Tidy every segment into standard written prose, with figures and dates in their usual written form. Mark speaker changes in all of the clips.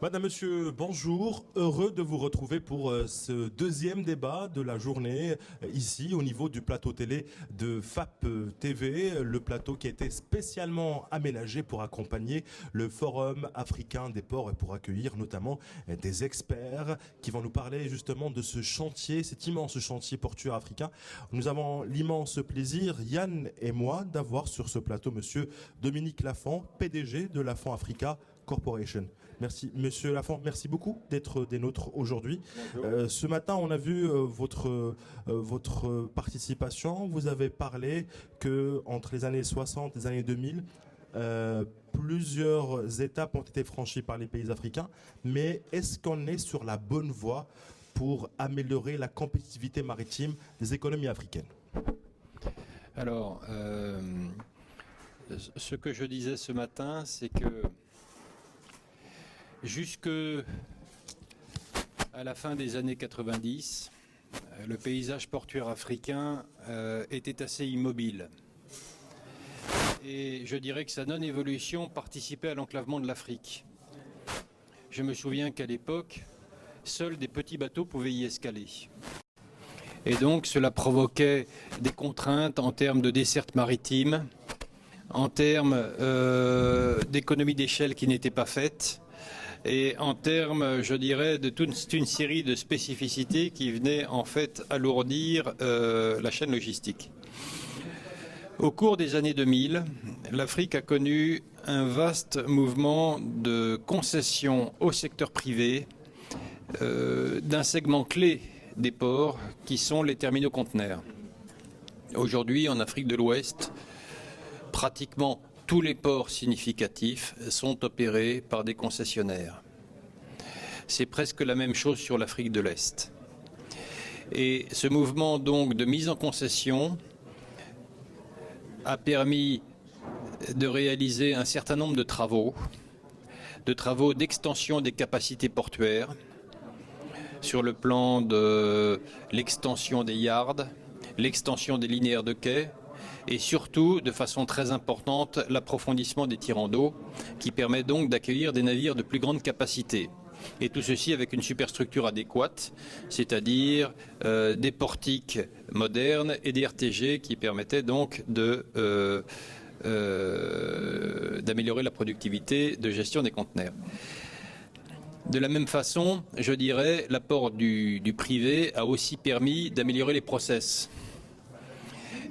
Speaker 1: Madame, Monsieur, bonjour. Heureux de vous retrouver pour ce deuxième débat de la journée ici au niveau du plateau télé de FAP TV, le plateau qui a été spécialement aménagé pour accompagner le Forum africain des ports et pour accueillir notamment des experts qui vont nous parler justement de ce chantier, cet immense chantier portuaire africain. Nous avons l'immense plaisir, Yann et moi, d'avoir sur ce plateau Monsieur Dominique Lafont, PDG de Lafont Africa Corporation. Merci, Monsieur Lafont, merci beaucoup d'être des nôtres aujourd'hui. Ce matin, on a vu votre participation. Vous avez parlé que entre les années 60 et les années 2000, plusieurs étapes ont été franchies par les pays africains. Mais est-ce qu'on est sur la bonne voie pour améliorer la compétitivité maritime des économies africaines?
Speaker 2: Alors, ce que je disais ce matin, c'est que jusque à la fin des années 90, le paysage portuaire africain était assez immobile. Et je dirais que sa non-évolution participait à l'enclavement de l'Afrique. Je me souviens qu'à l'époque, seuls des petits bateaux pouvaient y escaler. Et donc cela provoquait des contraintes en termes de desserte maritime, en termes d'économie d'échelle qui n'étaient pas faites, et en termes, je dirais, de toute une série de spécificités qui venaient en fait alourdir la chaîne logistique. Au cours des années 2000, l'Afrique a connu un vaste mouvement de concession au secteur privé d'un segment clé des ports qui sont les terminaux conteneurs. Aujourd'hui, en Afrique de l'Ouest, pratiquement tous les ports significatifs sont opérés par des concessionnaires. C'est presque la même chose sur l'Afrique de l'Est. Et ce mouvement donc de mise en concession a permis de réaliser un certain nombre de travaux d'extension des capacités portuaires, sur le plan de l'extension des yards, l'extension des linéaires de quai, et surtout, de façon très importante, l'approfondissement des tirants d'eau, qui permet donc d'accueillir des navires de plus grande capacité. Et tout ceci avec une superstructure adéquate, c'est-à-dire des portiques modernes et des RTG qui permettaient donc d'améliorer la productivité de gestion des conteneurs. De la même façon, je dirais, l'apport du privé a aussi permis d'améliorer les process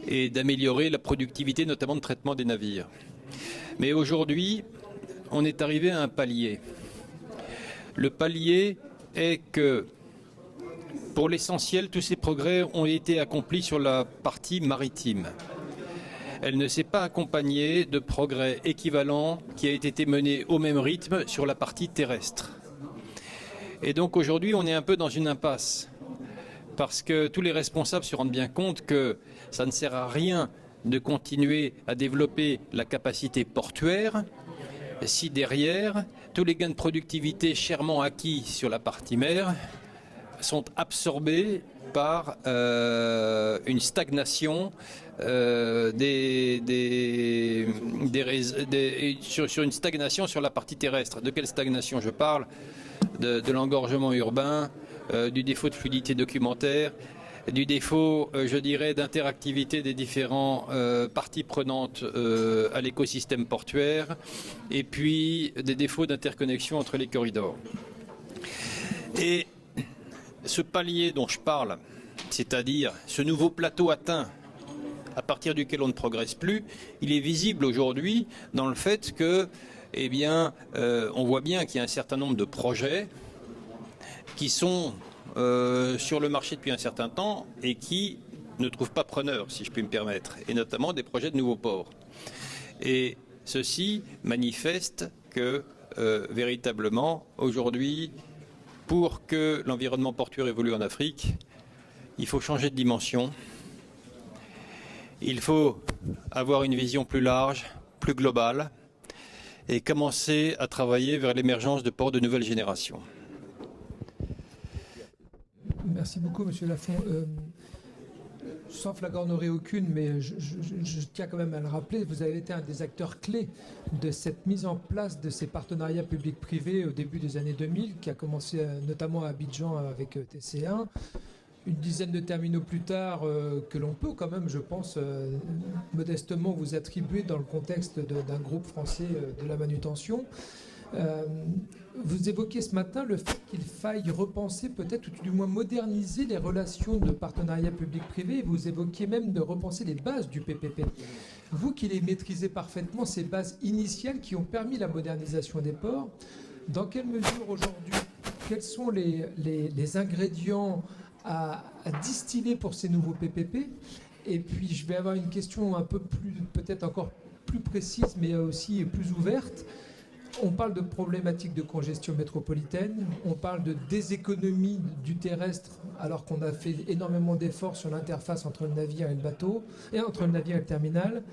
Speaker 2: et d'améliorer la productivité, notamment de traitement des navires. Mais aujourd'hui, on est arrivé à un palier. Le palier est que, pour l'essentiel, tous ces progrès ont été accomplis sur la partie maritime. Elle ne s'est pas accompagnée de progrès équivalents qui a été menés au même rythme sur la partie terrestre. Et donc aujourd'hui, on est un peu dans une impasse, parce que tous les responsables se rendent bien compte que ça ne sert à rien de continuer à développer la capacité portuaire si derrière, tous les gains de productivité chèrement acquis sur la partie mer sont absorbés par une stagnation sur une stagnation sur la partie terrestre. De quelle stagnation je parle? De l'engorgement urbain, du défaut de fluidité documentaire, du défaut, je dirais, d'interactivité des différentes parties prenantes à l'écosystème portuaire, et puis des défauts d'interconnexion entre les corridors. Et ce palier dont je parle, c'est-à-dire ce nouveau plateau atteint, à partir duquel on ne progresse plus, il est visible aujourd'hui dans le fait que, eh bien, on voit bien qu'il y a un certain nombre de projets qui sont sur le marché depuis un certain temps et qui ne trouvent pas preneur, si je puis me permettre, et notamment des projets de nouveaux ports. Et ceci manifeste que véritablement, aujourd'hui, pour que l'environnement portuaire évolue en Afrique, il faut changer de dimension. Il faut avoir une vision plus large, plus globale, et commencer à travailler vers l'émergence de ports de nouvelle génération.
Speaker 3: Merci beaucoup, Monsieur Lafont. sans flagornerie aucune, mais je tiens quand même à le rappeler, vous avez été un des acteurs clés de cette mise en place de ces partenariats publics-privés au début des années 2000, qui a commencé notamment à Abidjan avec TC1. Une dizaine de terminaux plus tard, que l'on peut quand même, je pense, modestement vous attribuer dans le contexte d'un groupe français de la manutention. Vous évoquez ce matin le fait qu'il faille repenser peut-être, ou du moins moderniser les relations de partenariat public-privé. Vous évoquiez même de repenser les bases du PPP. Vous qui les maîtrisez parfaitement, ces bases initiales qui ont permis la modernisation des ports, dans quelle mesure aujourd'hui, quels sont les ingrédients à distiller pour ces nouveaux PPP? Et puis je vais avoir une question un peu plus, peut-être encore plus précise, mais aussi plus ouverte. On parle de problématiques de congestion métropolitaine, on parle de déséconomie du terrestre alors qu'on a fait énormément d'efforts sur l'interface entre le navire et le bateau, et entre le navire et le terminal.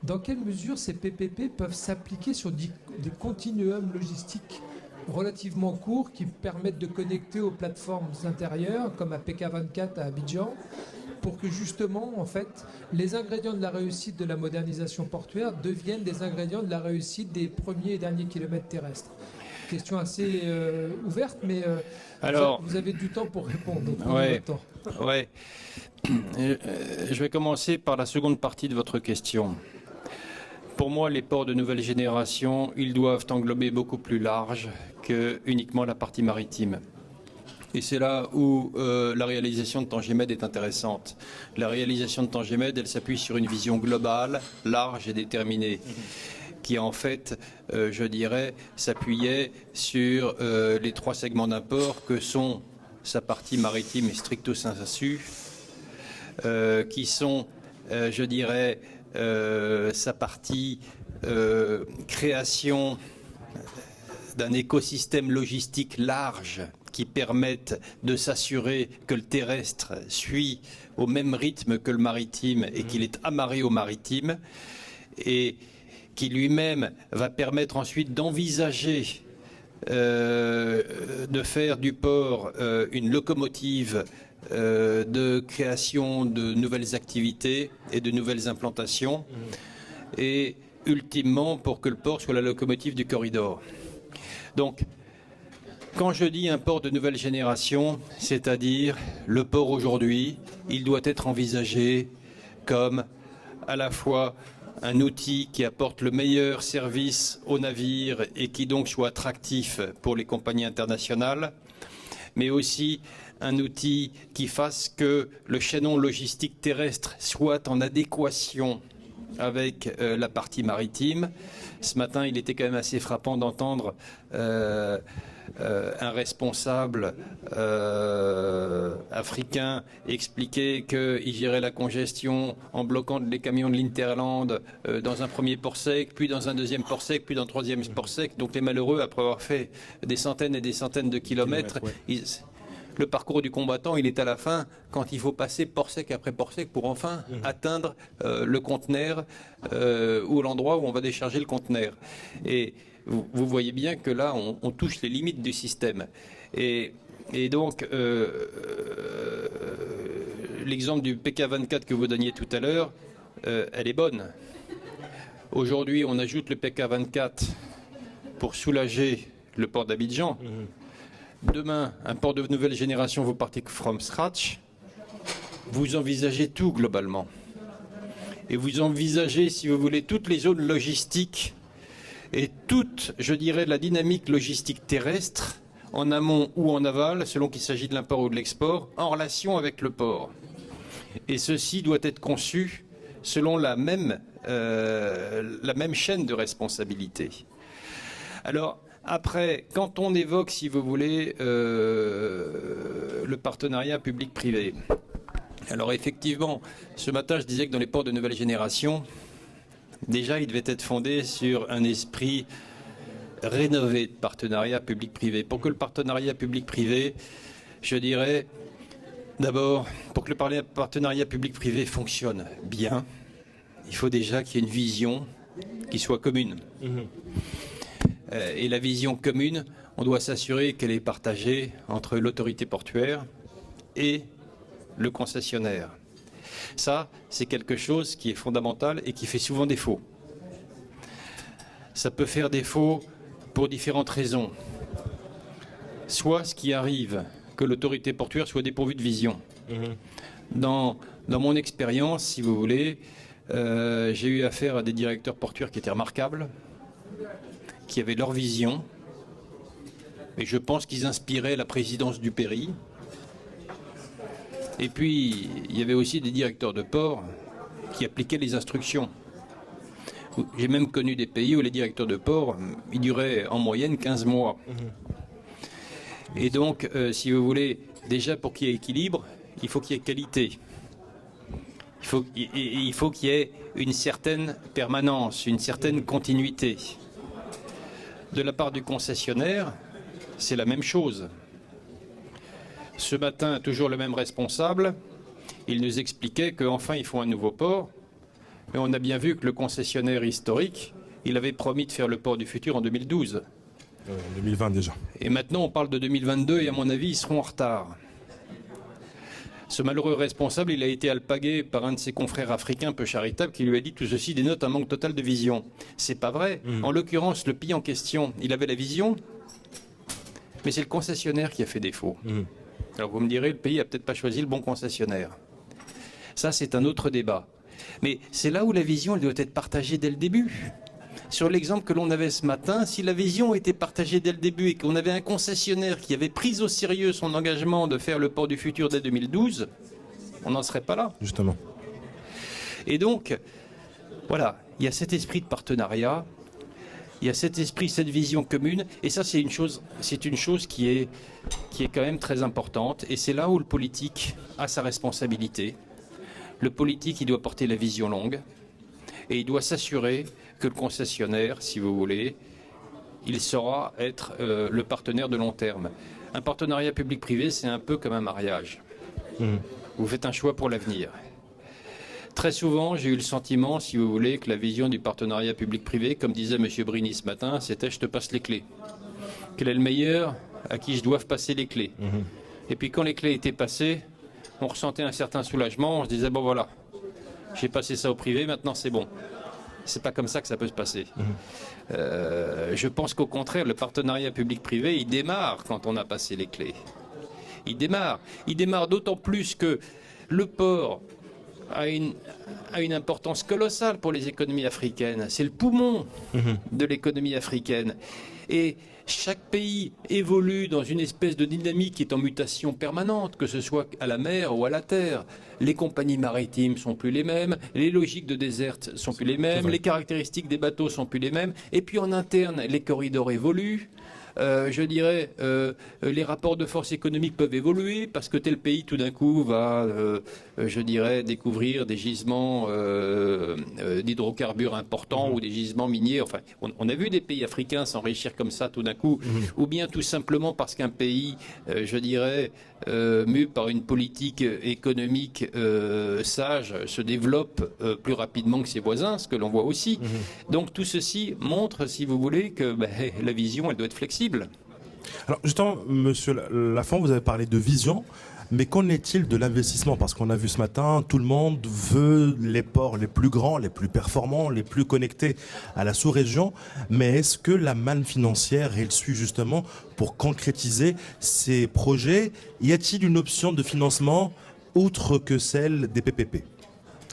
Speaker 3: Dans quelle mesure ces PPP peuvent s'appliquer sur des continuums logistiques relativement courts qui permettent de connecter aux plateformes intérieures, comme à PK24 à Abidjan, pour que justement, en fait, les ingrédients de la réussite de la modernisation portuaire deviennent des ingrédients de la réussite des premiers et derniers kilomètres terrestres. Question assez ouverte, mais alors, vous avez du temps pour répondre. Donc
Speaker 2: ouais. Je vais commencer par la seconde partie de votre question. Pour moi, les ports de nouvelle génération, ils doivent englober beaucoup plus large que uniquement la partie maritime. Et c'est là où la réalisation de Tangemed est intéressante. La réalisation de Tangemed, elle s'appuie sur une vision globale, large et déterminée, qui en fait, je dirais, s'appuyait sur les trois segments d'un port que sont sa partie maritime et stricto sensu, qui sont, je dirais, sa partie création d'un écosystème logistique large qui permettent de s'assurer que le terrestre suit au même rythme que le maritime et qu'il est amarré au maritime, et qui lui-même va permettre ensuite d'envisager de faire du port une locomotive de création de nouvelles activités et de nouvelles implantations, et ultimement pour que le port soit la locomotive du corridor. Donc, quand je dis un port de nouvelle génération, c'est-à-dire le port aujourd'hui, il doit être envisagé comme à la fois un outil qui apporte le meilleur service aux navires et qui donc soit attractif pour les compagnies internationales, mais aussi un outil qui fasse que le chaînon logistique terrestre soit en adéquation avec la partie maritime. Ce matin, il était quand même assez frappant d'entendre un responsable africain expliquer qu'il gérait la congestion en bloquant les camions de l'Interland dans un premier port sec, puis dans un deuxième port sec, puis dans un troisième port sec. Donc les malheureux, après avoir fait des centaines et des centaines de kilomètres, le parcours du combattant, il est à la fin quand il faut passer port sec après port sec pour enfin atteindre le conteneur ou l'endroit où on va décharger le conteneur. Et vous voyez bien que là, on touche les limites du système. Et donc, l'exemple du PK24 que vous donniez tout à l'heure, elle est bonne. Aujourd'hui, on ajoute le PK24 pour soulager le port d'Abidjan. Demain, un port de nouvelle génération, vous partez from scratch. Vous envisagez tout globalement. Et vous envisagez, si vous voulez, toutes les zones logistiques et toute, je dirais, la dynamique logistique terrestre, en amont ou en aval, selon qu'il s'agit de l'import ou de l'export, en relation avec le port. Et ceci doit être conçu selon la même chaîne de responsabilité. Alors, après, quand on évoque, si vous voulez, le partenariat public-privé, alors effectivement, ce matin, je disais que dans les ports de nouvelle génération, déjà, il devait être fondé sur un esprit rénové de partenariat public-privé. Pour que le partenariat public-privé, je dirais, d'abord, pour que le partenariat public-privé fonctionne bien, il faut déjà qu'il y ait une vision qui soit commune. Et la vision commune, on doit s'assurer qu'elle est partagée entre l'autorité portuaire et le concessionnaire. Ça, c'est quelque chose qui est fondamental et qui fait souvent défaut. Ça peut faire défaut pour différentes raisons. Soit ce qui arrive, que l'autorité portuaire soit dépourvue de vision. Dans mon expérience, si vous voulez, j'ai eu affaire à des directeurs portuaires qui étaient remarquables, qui avaient leur vision, et je pense qu'ils inspiraient la présidence du Péri. Et puis, il y avait aussi des directeurs de port qui appliquaient les instructions. J'ai même connu des pays où les directeurs de port, ils duraient en moyenne 15 mois. Et donc, si vous voulez, déjà pour qu'il y ait équilibre, il faut qu'il y ait qualité. Il faut qu'il y ait une certaine permanence, une certaine continuité. De la part du concessionnaire, c'est la même chose. Ce matin, toujours le même responsable, il nous expliquait qu'enfin ils font un nouveau port. Mais on a bien vu que le concessionnaire historique, il avait promis de faire le port du futur en 2012.
Speaker 1: En 2020 déjà.
Speaker 2: Et maintenant, on parle de 2022 et à mon avis, ils seront en retard. Ce malheureux responsable, il a été alpagué par un de ses confrères africains peu charitables qui lui a dit tout ceci dénote un manque total de vision. C'est pas vrai. En l'occurrence, le pays en question, il avait la vision, mais c'est le concessionnaire qui a fait défaut. Alors vous me direz, le pays a peut-être pas choisi le bon concessionnaire. Ça, c'est un autre débat. Mais c'est là où la vision, elle doit être partagée dès le début. Sur l'exemple que l'on avait ce matin, si la vision était partagée dès le début et qu'on avait un concessionnaire qui avait pris au sérieux son engagement de faire le port du futur dès 2012, on n'en serait pas là. Justement. Et donc, voilà, il y a cet esprit de partenariat, il y a cet esprit, cette vision commune, et ça c'est une chose qui est quand même très importante, et c'est là où le politique a sa responsabilité. Le politique, il doit porter la vision longue, et il doit s'assurer que le concessionnaire, si vous voulez, il saura être le partenaire de long terme. Un partenariat public-privé, c'est un peu comme un mariage. Vous faites un choix pour l'avenir. Très souvent, j'ai eu le sentiment, si vous voulez, que la vision du partenariat public-privé, comme disait M. Briny ce matin, c'était « je te passe les clés ». Quel est le meilleur à qui je dois passer les clés. Et puis quand les clés étaient passées, on ressentait un certain soulagement, on se disait « bon voilà, j'ai passé ça au privé, maintenant c'est bon ». C'est pas comme ça que ça peut se passer. Je pense qu'au contraire, le partenariat public-privé, il démarre quand on a passé les clés. Il démarre. Il démarre d'autant plus que le port a une importance colossale pour les économies africaines. C'est le poumon de l'économie africaine. Et chaque pays évolue dans une espèce de dynamique qui est en mutation permanente, que ce soit à la mer ou à la terre. Les compagnies maritimes sont plus les mêmes, les logiques de déserte sont plus les mêmes, les caractéristiques des bateaux sont plus les mêmes. Et puis en interne, les corridors évoluent. Je dirais, les rapports de force économique peuvent évoluer parce que tel pays tout d'un coup va, je dirais, découvrir des gisements d'hydrocarbures importants ou des gisements miniers. Enfin, on a vu des pays africains s'enrichir comme ça tout d'un coup, ou bien tout simplement parce qu'un pays, je dirais, mu par une politique économique sage, se développe plus rapidement que ses voisins, ce que l'on voit aussi. Donc tout ceci montre, si vous voulez, que la vision, elle doit être flexible.
Speaker 1: Alors justement, Monsieur Lafont, vous avez parlé de vision, mais qu'en est-il de l'investissement? Parce qu'on a vu ce matin, tout le monde veut les ports les plus grands, les plus performants, les plus connectés à la sous-région, mais est-ce que la manne financière, elle suit justement pour concrétiser ces projets? Y a-t-il une option de financement outre que celle des PPP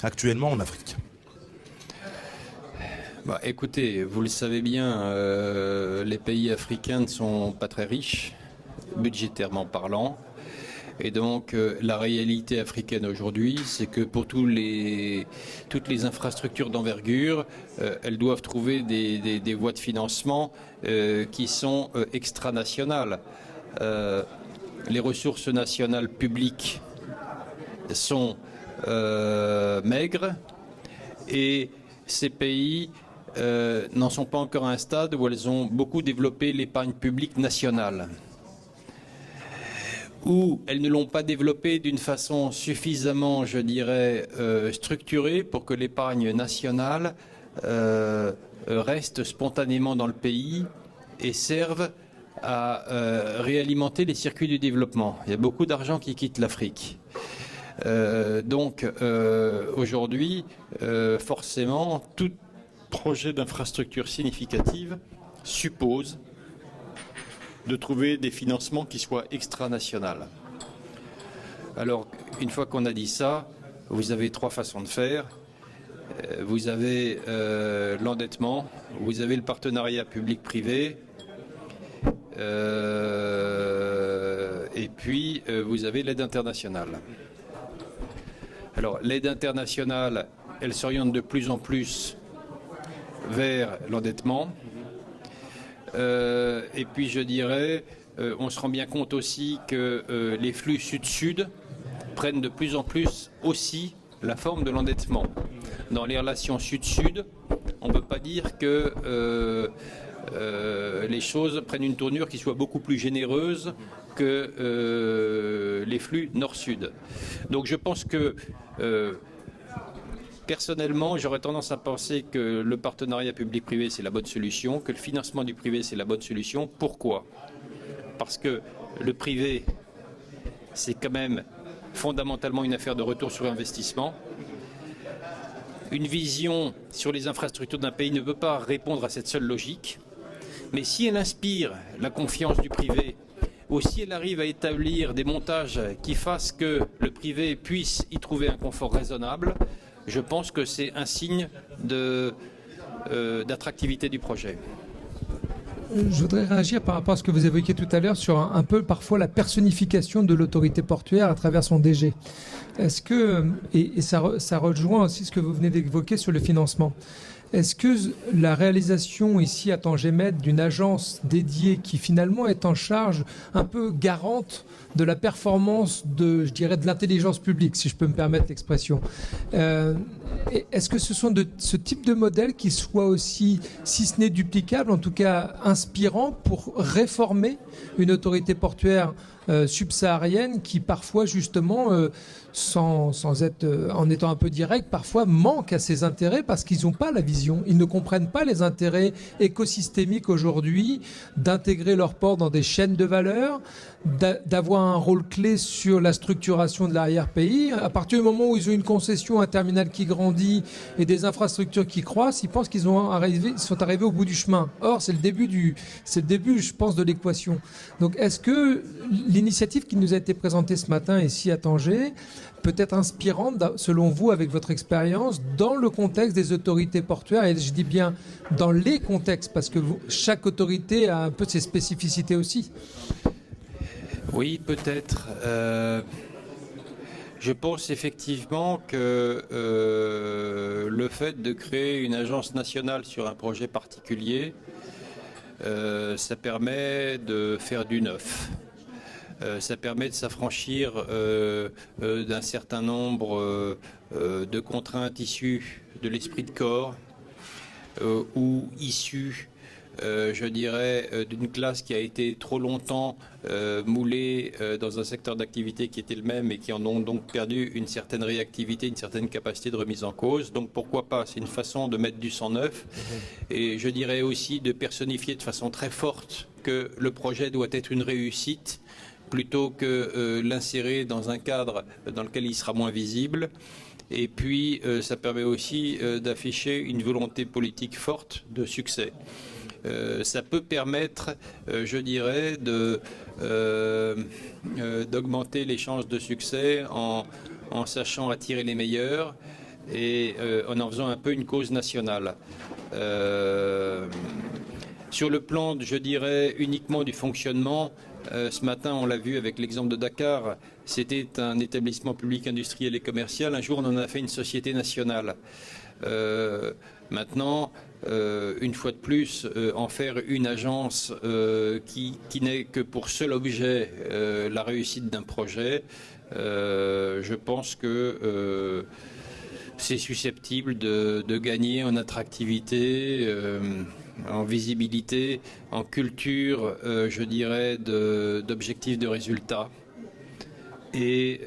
Speaker 1: actuellement en Afrique?
Speaker 2: Écoutez, vous le savez bien, les pays africains ne sont pas très riches, budgétairement parlant. Et donc, la réalité africaine aujourd'hui, c'est que pour toutes les infrastructures d'envergure, elles doivent trouver des voies de financement qui sont extranationales. Les ressources nationales publiques sont maigres et ces pays n'en sont pas encore à un stade où elles ont beaucoup développé l'épargne publique nationale, où elles ne l'ont pas développée d'une façon suffisamment, je dirais, structurée pour que l'épargne nationale reste spontanément dans le pays et serve à réalimenter les circuits du développement. Il y a beaucoup d'argent qui quitte l'Afrique. Donc aujourd'hui, forcément, tout projet d'infrastructure significative suppose de trouver des financements qui soient extranationaux. Alors, une fois qu'on a dit ça, vous avez trois façons de faire. Vous avez l'endettement, vous avez le partenariat public-privé, et puis vous avez l'aide internationale. Alors, l'aide internationale, elle s'oriente de plus en plus vers l'endettement. Et puis, je dirais, on se rend bien compte aussi que les flux sud-sud prennent de plus en plus aussi la forme de l'endettement. Dans les relations sud-sud, on ne peut pas dire que les choses prennent une tournure qui soit beaucoup plus généreuse que les flux nord-sud. Donc je pense que personnellement, j'aurais tendance à penser que le partenariat public-privé c'est la bonne solution, que le financement du privé c'est la bonne solution. Pourquoi ? Parce que le privé, c'est quand même fondamentalement une affaire de retour sur investissement. Une vision sur les infrastructures d'un pays ne peut pas répondre à cette seule logique. Mais si elle inspire la confiance du privé, ou si elle arrive à établir des montages qui fassent que le privé puisse y trouver un confort raisonnable, je pense que c'est un signe d'attractivité du projet.
Speaker 3: Je voudrais réagir par rapport à ce que vous évoquiez tout à l'heure sur un peu parfois la personnification de l'autorité portuaire à travers son DG. Est-ce que, et ça rejoint aussi ce que vous venez d'évoquer sur le financement, est-ce que la réalisation ici à Tangemet d'une agence dédiée qui finalement est en charge un peu garante de la performance de, je dirais, de l'intelligence publique, si je peux me permettre l'expression, est-ce que ce sont de ce type de modèle qui soit aussi, si ce n'est duplicable, en tout cas inspirant pour réformer une autorité portuaire subsaharienne qui parfois justement, sans être, en étant un peu direct, parfois manque à ses intérêts parce qu'ils n'ont pas la vision, ils ne comprennent pas les intérêts écosystémiques aujourd'hui d'intégrer leur port dans des chaînes de valeur, d'avoir un rôle clé sur la structuration de l'arrière-pays. À partir du moment où ils ont une concession, un terminal qui grandit et des infrastructures qui croissent, ils pensent qu'ils sont arrivés au bout du chemin. Or, c'est le début, je pense, de l'équation. Donc, est-ce que l'initiative qui nous a été présentée ce matin ici à Tanger peut être inspirante, selon vous, avec votre expérience, dans le contexte des autorités portuaires, et je dis bien dans les contextes, parce que chaque autorité a un peu ses spécificités aussi.
Speaker 2: Oui, peut-être. Je pense effectivement que le fait de créer une agence nationale sur un projet particulier, ça permet de faire du neuf. Ça permet de s'affranchir d'un certain nombre de contraintes issues de l'esprit de corps ou issues, je dirais, d'une classe qui a été trop longtemps moulée dans un secteur d'activité qui était le même et qui en ont donc perdu une certaine réactivité, une certaine capacité de remise en cause. Donc pourquoi pas, c'est une façon de mettre du sang neuf et je dirais aussi de personnifier de façon très forte que le projet doit être une réussite plutôt que l'insérer dans un cadre dans lequel il sera moins visible. Et puis, ça permet aussi d'afficher une volonté politique forte de succès. Ça peut permettre, je dirais, d'augmenter les chances de succès en sachant attirer les meilleurs et en faisant un peu une cause nationale. Sur le plan, je dirais, uniquement du fonctionnement, ce matin, on l'a vu avec l'exemple de Dakar, c'était un établissement public industriel et commercial. Un jour, on en a fait une société nationale. Maintenant, une fois de plus, en faire une agence qui n'est que pour seul objet la réussite d'un projet, je pense que c'est susceptible de gagner en attractivité, en visibilité, en culture, je dirais, d'objectifs de résultats et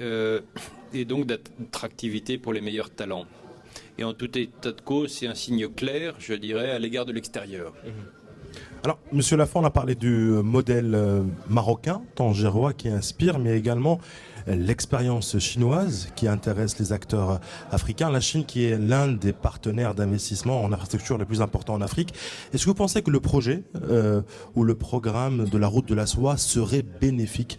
Speaker 2: donc d'attractivité pour les meilleurs talents. Et en tout état de cause, c'est un signe clair, je dirais, à l'égard de l'extérieur.
Speaker 1: Alors, Monsieur Lafont, on a parlé du modèle marocain, tangérois, qui inspire, mais également l'expérience chinoise qui intéresse les acteurs africains. La Chine qui est l'un des partenaires d'investissement en infrastructure les plus importants en Afrique. Est-ce que vous pensez que le projet ou le programme de la route de la soie serait bénéfique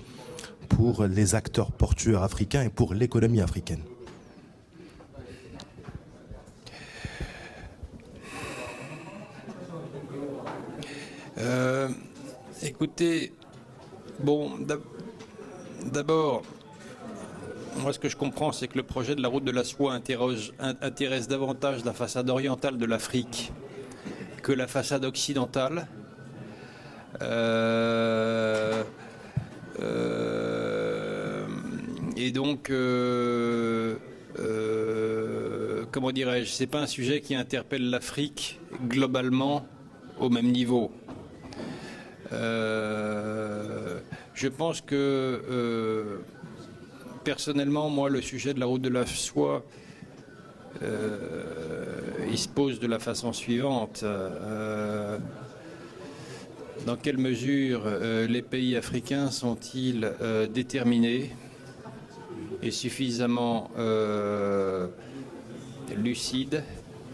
Speaker 1: pour les acteurs portuaires africains et pour l'économie africaine?
Speaker 2: Écoutez, bon, d'abord, moi ce que je comprends, c'est que le projet de la route de la soie intéresse davantage la façade orientale de l'Afrique que la façade occidentale. Et donc, comment dirais-je, c'est pas un sujet qui interpelle l'Afrique globalement au même niveau. Je pense que personnellement, moi, le sujet de la route de la soie, il se pose de la façon suivante. Dans quelle mesure les pays africains sont-ils déterminés et suffisamment lucides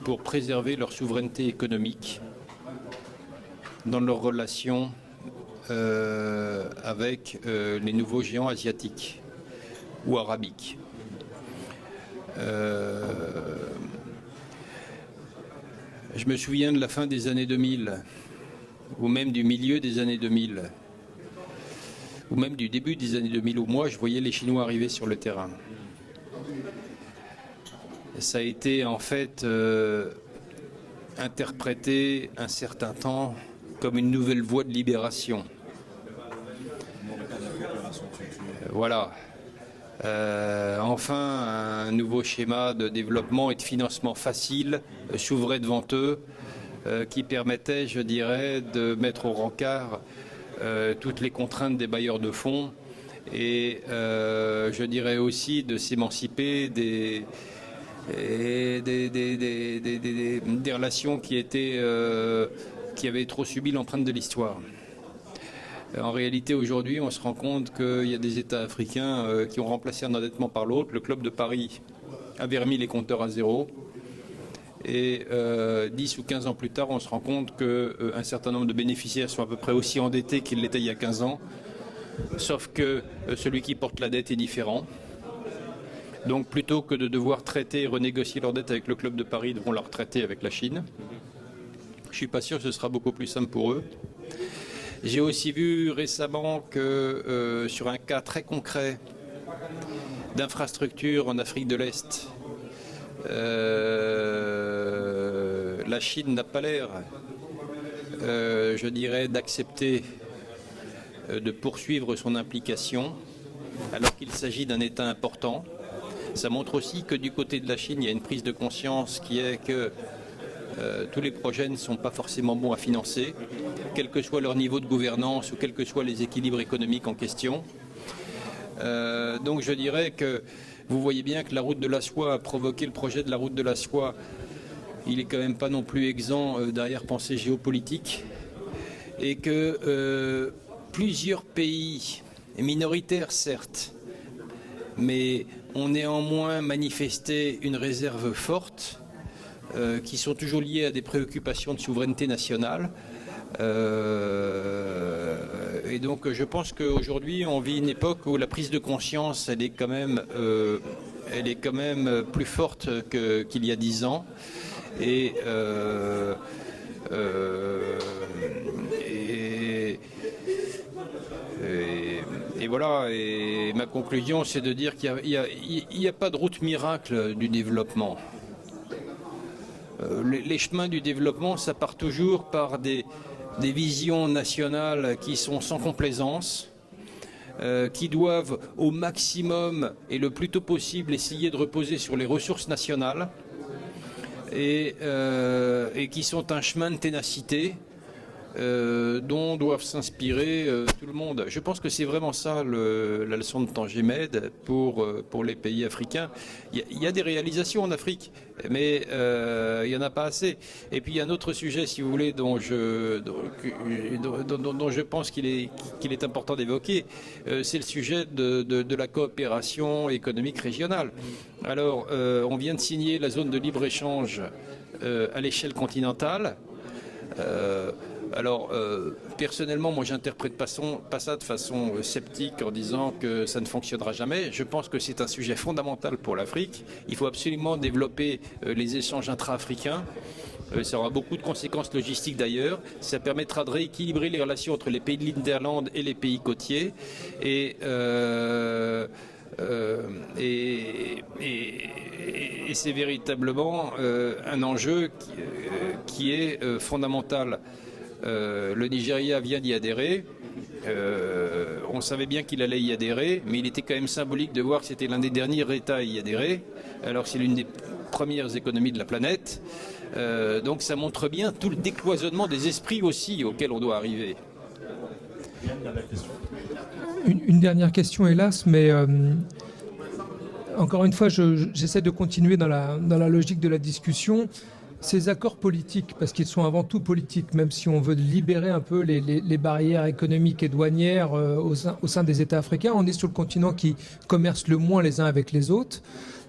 Speaker 2: pour préserver leur souveraineté économique dans leurs relations avec les nouveaux géants asiatiques ou arabiques. Je me souviens de la fin des années 2000, ou même du milieu des années 2000, ou même du début des années 2000, où moi je voyais les Chinois arriver sur le terrain. Ça a été en fait interprété un certain temps comme une nouvelle voie de libération. Voilà. Enfin, un nouveau schéma de développement et de financement facile s'ouvrait devant eux, qui permettait, je dirais, de mettre au rencard toutes les contraintes des bailleurs de fonds et, je dirais aussi, de s'émanciper des relations qui avaient trop subi l'empreinte de l'histoire. En réalité, aujourd'hui, on se rend compte qu'il y a des États africains qui ont remplacé un endettement par l'autre. Le Club de Paris avait remis les compteurs à zéro. Et 10 ou 15 ans plus tard, on se rend compte qu'un certain nombre de bénéficiaires sont à peu près aussi endettés qu'ils l'étaient il y a 15 ans. Sauf que celui qui porte la dette est différent. Donc plutôt que de devoir traiter et renégocier leur dette avec le Club de Paris, ils devront la retraiter avec la Chine. Je ne suis pas sûr que ce sera beaucoup plus simple pour eux. J'ai aussi vu récemment que sur un cas très concret d'infrastructure en Afrique de l'Est, la Chine n'a pas l'air, je dirais, d'accepter de poursuivre son implication alors qu'il s'agit d'un État important. Ça montre aussi que du côté de la Chine, il y a une prise de conscience qui est que tous les projets ne sont pas forcément bons à financer, quel que soit leur niveau de gouvernance ou quels que soient les équilibres économiques en question. Donc je dirais que vous voyez bien que la route de la soie a provoqué le projet de la route de la soie. Il n'est quand même pas non plus exempt d'arrière-pensée géopolitique et que plusieurs pays, minoritaires certes, mais ont néanmoins manifesté une réserve forte qui sont toujours liées à des préoccupations de souveraineté nationale. Et donc je pense qu'aujourd'hui on vit une époque où la prise de conscience elle est quand même plus forte qu'il y a 10 ans. Et voilà, et ma conclusion c'est de dire qu'il n'y a pas de route miracle du développement. Les chemins du développement, ça part toujours par des visions nationales qui sont sans complaisance, qui doivent au maximum et le plus tôt possible essayer de reposer sur les ressources nationales et qui sont un chemin de ténacité dont doivent s'inspirer tout le monde. Je pense que c'est vraiment ça la leçon de Tanguy Med pour les pays africains. Il y a des réalisations en Afrique, mais il n'y en a pas assez. Et puis il y a un autre sujet, si vous voulez, dont je pense qu'il est important d'évoquer, c'est le sujet de la coopération économique régionale. Alors, on vient de signer la zone de libre-échange à l'échelle continentale. Personnellement, moi, j'interprète pas ça de façon sceptique en disant que ça ne fonctionnera jamais. Je pense que c'est un sujet fondamental pour l'Afrique. Il faut absolument développer les échanges intra-africains. Ça aura beaucoup de conséquences logistiques d'ailleurs. Ça permettra de rééquilibrer les relations entre les pays de l'Hinterland et les pays côtiers. Et c'est véritablement un enjeu qui est fondamental. Le Nigeria vient d'y adhérer. On savait bien qu'il allait y adhérer, mais il était quand même symbolique de voir que c'était l'un des derniers États à y adhérer, alors que c'est l'une des premières économies de la planète. Donc ça montre bien tout le décloisonnement des esprits aussi auquel on doit arriver.
Speaker 3: Une dernière question, hélas, mais encore une fois, j'essaie de continuer dans la logique de la discussion. Ces accords politiques, parce qu'ils sont avant tout politiques, même si on veut libérer un peu les barrières économiques et douanières au sein des États africains, on est sur le continent qui commerce le moins les uns avec les autres.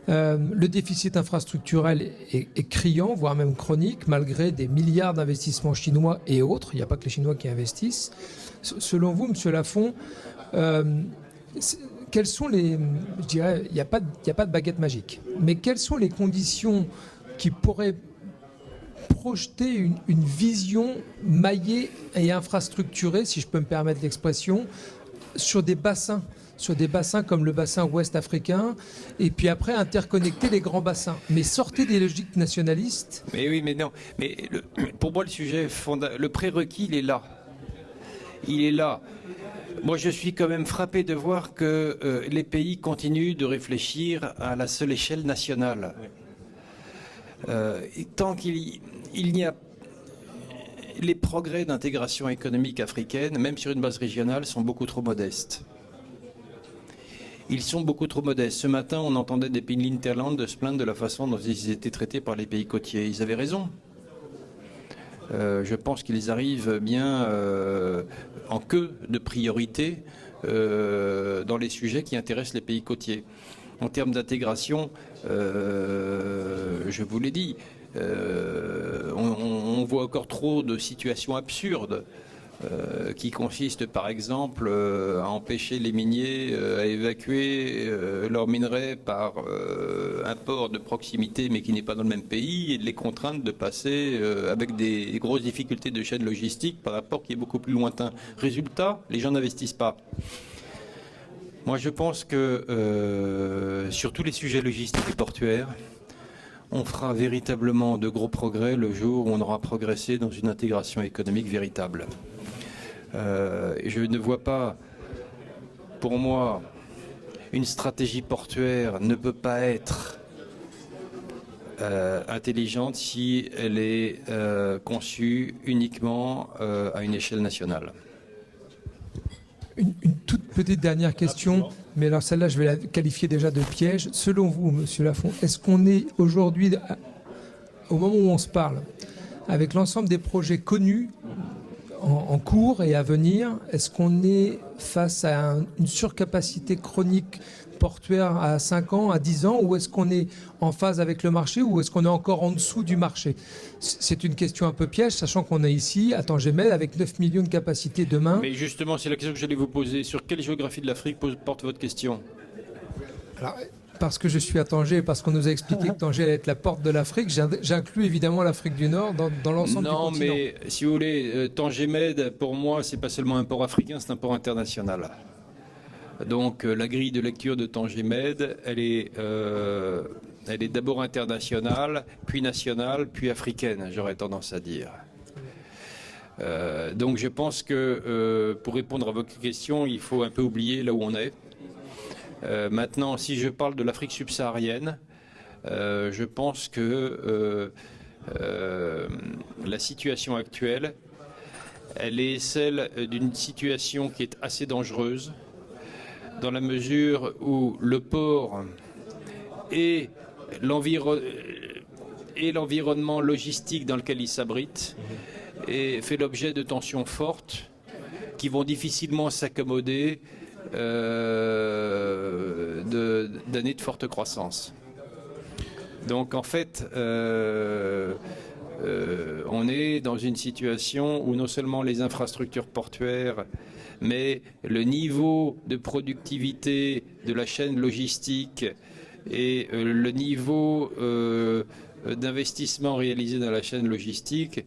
Speaker 3: Le déficit infrastructurel est criant, voire même chronique, malgré des milliards d'investissements chinois et autres. Il n'y a pas que les Chinois qui investissent. Selon vous, M. Lafont, quelles sont les... Je dirais, il n'y a pas de baguette magique, mais quelles sont les conditions qui pourraient projeter une vision maillée et infrastructurée, si je peux me permettre l'expression, sur des bassins comme le bassin ouest africain, et puis après interconnecter les grands bassins. Mais sortez des logiques nationalistes.
Speaker 2: Mais oui, mais non. Mais pour moi, le sujet, le prérequis, il est là. Il est là. Moi, je suis quand même frappé de voir que les pays continuent de réfléchir à la seule échelle nationale. Tant qu'il n'y a... Les progrès d'intégration économique africaine, même sur une base régionale, sont beaucoup trop modestes. Ils sont beaucoup trop modestes. Ce matin, on entendait des pays de l'Hinterland se plaindre de la façon dont ils étaient traités par les pays côtiers. Ils avaient raison. Je pense qu'ils arrivent bien en queue de priorité dans les sujets qui intéressent les pays côtiers. En termes d'intégration, je vous l'ai dit, on voit encore trop de situations absurdes qui consistent par exemple à empêcher les miniers à évacuer leurs minerais par un port de proximité mais qui n'est pas dans le même pays et de les contraindre de passer avec des grosses difficultés de chaîne logistique par un port qui est beaucoup plus lointain. Résultat, les gens n'investissent pas. Moi, je pense que sur tous les sujets logistiques et portuaires, on fera véritablement de gros progrès le jour où on aura progressé dans une intégration économique véritable. Je ne vois pas, pour moi, une stratégie portuaire ne peut pas être intelligente si elle est conçue uniquement à une échelle nationale.
Speaker 3: Une toute petite dernière question, mais alors celle-là, je vais la qualifier déjà de piège. Selon vous, Monsieur Lafont, est-ce qu'on est aujourd'hui, au moment où on se parle, avec l'ensemble des projets connus en cours et à venir, est-ce qu'on est face à une surcapacité chronique portuaire à 5 ans, à 10 ans, ou est-ce qu'on est en phase avec le marché, ou est-ce qu'on est encore en dessous du marché? C'est une question un peu piège, sachant qu'on est ici, à Tanguy Med, avec 9 millions de capacités demain.
Speaker 2: Mais justement, c'est la question que j'allais vous poser. Sur quelle géographie de l'Afrique porte votre question?
Speaker 3: Alors, parce que je suis à Tanger et parce qu'on nous a expliqué que Tanger allait être la porte de l'Afrique, j'inclus évidemment l'Afrique du Nord dans l'ensemble du continent.
Speaker 2: Non, mais si vous voulez, Tanguy Med, pour moi, c'est pas seulement un port africain, c'est un port international. Donc la grille de lecture de Tanguy Med, elle est d'abord internationale, puis nationale, puis africaine, j'aurais tendance à dire. Donc je pense que pour répondre à votre question, il faut un peu oublier là où on est. Maintenant, si je parle de l'Afrique subsaharienne, je pense que la situation actuelle, Elle est celle d'une situation qui est assez dangereuse, dans la mesure où le port et l'environnement logistique dans lequel il s'abrite fait l'objet de tensions fortes qui vont difficilement s'accommoder d'années de forte croissance. Donc en fait, on est dans une situation où non seulement les infrastructures portuaires, mais le niveau de productivité de la chaîne logistique et le niveau d'investissement réalisé dans la chaîne logistique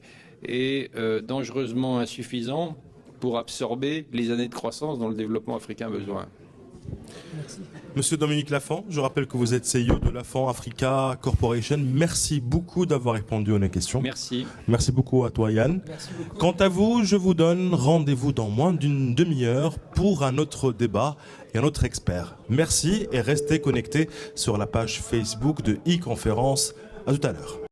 Speaker 2: est dangereusement insuffisant pour absorber les années de croissance dont le développement africain a besoin.
Speaker 3: Merci.
Speaker 1: Monsieur Dominique Lafont, je rappelle que vous êtes CEO de Lafont Africa Corporation. Merci beaucoup d'avoir répondu à nos questions.
Speaker 2: Merci.
Speaker 1: Merci beaucoup à toi, Yann.
Speaker 3: Merci beaucoup.
Speaker 1: Quant à vous, je vous donne rendez-vous dans moins d'une demi-heure pour un autre débat et un autre expert. Merci et restez connectés sur la page Facebook de e-conférence. À tout à l'heure.